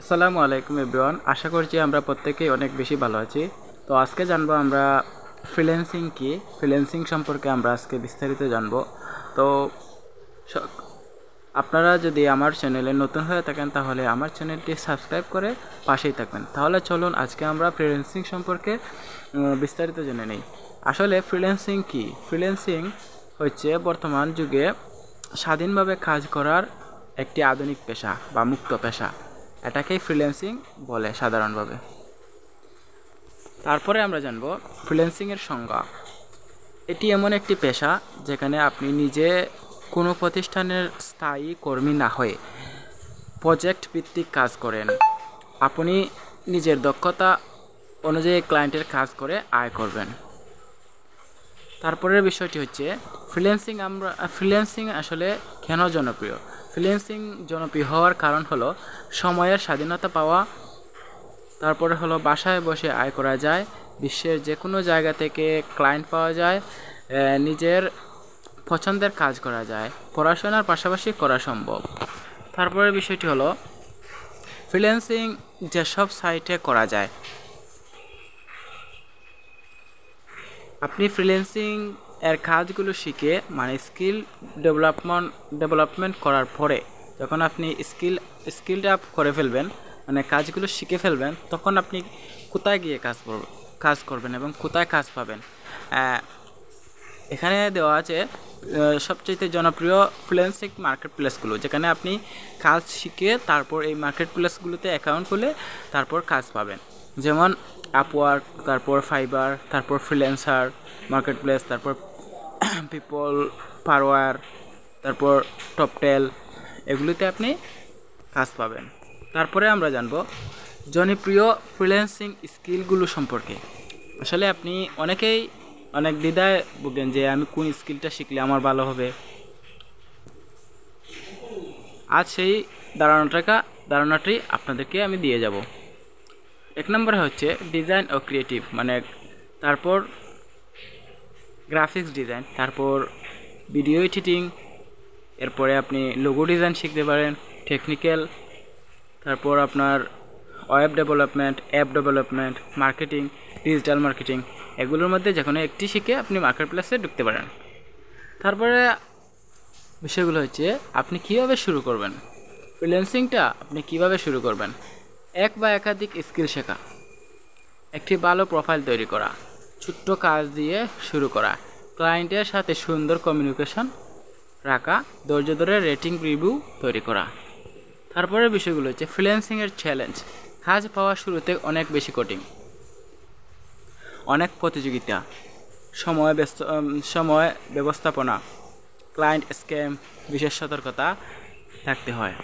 আসসালামু আলাইকুম এভরিওয়ান। আশা করছি আমরা প্রত্যেকেই অনেক বেশি ভালো আছি। তো আজকে জানবো আমরা ফ্রিল্যান্সিং কি, ফ্রিল্যান্সিং সম্পর্কে আমরা আজকে বিস্তারিত জানবো। তো স- আপনারা যদি আমার চ্যানেলে নতুন হয়ে থাকেন তাহলে আমার চ্যানেলটি সাবস্ক্রাইব করে পাশেই থাকবেন। তাহলে চলুন আজকে আমরা ফ্রিল্যান্সিং সম্পর্কে বিস্তারিত জেনে নিই। আসলে ফ্রিল্যান্সিং কি? ফ্রিল্যান্সিং হচ্ছে বর্তমান যুগে স্বাধীনভাবে কাজ করার একটি আধুনিক পেশা বা মুক্ত পেশা। এটাকেই ফ্রিল্যান্সিং বলে সাধারণভাবে। তারপরে আমরা জানব ফ্রিল্যান্সিংয়ের সংজ্ঞা। এটি এমন একটি পেশা যেখানে আপনি নিজে কোনো প্রতিষ্ঠানের স্থায়ী কর্মী না হয়ে প্রজেক্ট ভিত্তিক কাজ করেন। আপনি নিজের দক্ষতা অনুযায়ী ক্লায়েন্টের কাজ করে আয় করবেন। তারপরের বিষয়টি হচ্ছে ফ্রিল্যান্সিং আসলে কেন জনপ্রিয়? ফ্রিল্যান্সিং জনপ্রিয় হওয়ার কারণ হলো সময়ের স্বাধীনতা পাওয়া, তারপরে হলো বাসায় বসে আয় করা যায়, বিশ্বের যে কোনো জায়গা থেকে ক্লায়েন্ট পাওয়া যায়, নিজের পছন্দের কাজ করা যায়, পড়াশোনার পাশাপাশি করা সম্ভব। তারপরের বিষয়টি হলো ফ্রিল্যান্সিং যেসব সাইটে করা যায়। আপনি ফ্রিল্যান্সিং এর কাজগুলো শিখে মানে স্কিল ডেভেলপমেন্ট করার পরে যখন আপনি স্কিলটা আপ করে ফেলবেন, মানে কাজগুলো শিখে ফেলবেন, তখন আপনি কোথায় গিয়ে কাজ করবেন এবং কোথায় কাজ পাবেন। এখানে দেওয়া আছে সবচেয়ে জনপ্রিয় ফ্রিল্যান্সিং মার্কেট প্লেসগুলো, যেখানে আপনি কাজ শিখে তারপর এই মার্কেট প্লেসগুলোতে অ্যাকাউন্ট খুলে তারপর কাজ পাবেন। যেমন আপওয়ার্ক, তারপর ফাইবার, তারপর ফ্রিল্যান্সার মার্কেট প্লেস, তারপর পিপল পারওয়ার, তারপর টপটেল, এগুলিতে আপনি কাজ পাবেন। তারপরে আমরা জানব জনপ্রিয় ফ্রিল্যান্সিং স্কিলগুলো সম্পর্কে। আসলে আপনি অনেক দ্বিধায় ভোগেন যে আমি কোন স্কিলটা শিখলে আমার ভালো হবে। আজ সেই ধারণাটি আপনাদেরকে আমি দিয়ে যাব। এক নম্বরে হচ্ছে ডিজাইন ও ক্রিয়েটিভ, মানে তারপর গ্রাফিক্স ডিজাইন, তারপর ভিডিও এডিটিং, এরপরে আপনি লোগো ডিজাইন শিখতে পারেন, টেকনিক্যাল, তারপর আপনার web development, app development, marketing, digital marketing, এগুলোর মধ্যে যে কোনো একটি শিখে আপনি মার্কেট প্লেসে ঢুকতে পারেন। তারপরে বিষয়গুলো হচ্ছে আপনি কীভাবে শুরু করবেন। ফ্রিল্যান্সিংটা আপনি কীভাবে শুরু করবেন? এক বা একাধিক স্কিল শেখা, একটি ভালো প্রোফাইল তৈরি করা, ছোট্ট কাজ দিয়ে শুরু করা, ক্লায়েন্টের সাথে সুন্দর কমিউনিকেশন রাখা, ধৈর্য ধরে রেটিং রিভিউ তৈরি করা। তারপরে বিষয়গুলো হচ্ছে ফ্রিল্যান্সিংয়ের চ্যালেঞ্জ। কাজ পাওয়া শুরুতে অনেক বেশি কঠিন, অনেক প্রতিযোগিতা, সময় ব্যবস্থাপনা, ক্লায়েন্ট স্ক্যাম, বিশেষ সতর্কতা থাকতে হয়।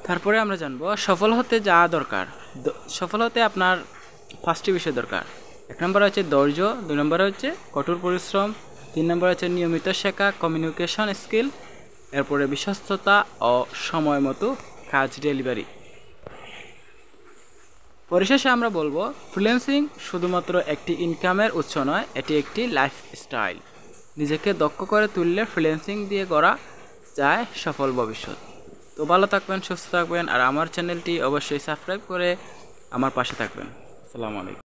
তারপরে আমরা জানবো সফল হতে যা দরকার। সফল হতে আপনার 5টি বিষয় দরকার। 1 নম্বরে হচ্ছে ধৈর্য, 2 নম্বরে হচ্ছে কঠোর পরিশ্রম, 3 নম্বরে হচ্ছে নিয়মিত শেখা, কমিউনিকেশন স্কিল, এরপরে বিশ্বস্ততা ও সময় মতো কাজ ডেলিভারি। পরিশেষে আমরা বলবো ফ্রিল্যান্সিং শুধুমাত্র একটি ইনকামের উৎস নয়, এটি একটি লাইফস্টাইল। নিজেকে দক্ষ করে তুললে ফ্রিল্যান্সিং দিয়ে গড়া যায় সফল ভবিষ্যৎ। তো ভালো থাকবেন, সুস্থ থাকবেন, আর আমার চ্যানেলটি অবশ্যই সাবস্ক্রাইব করে আমার পাশে থাকবেন। আসসালামু আলাইকুম।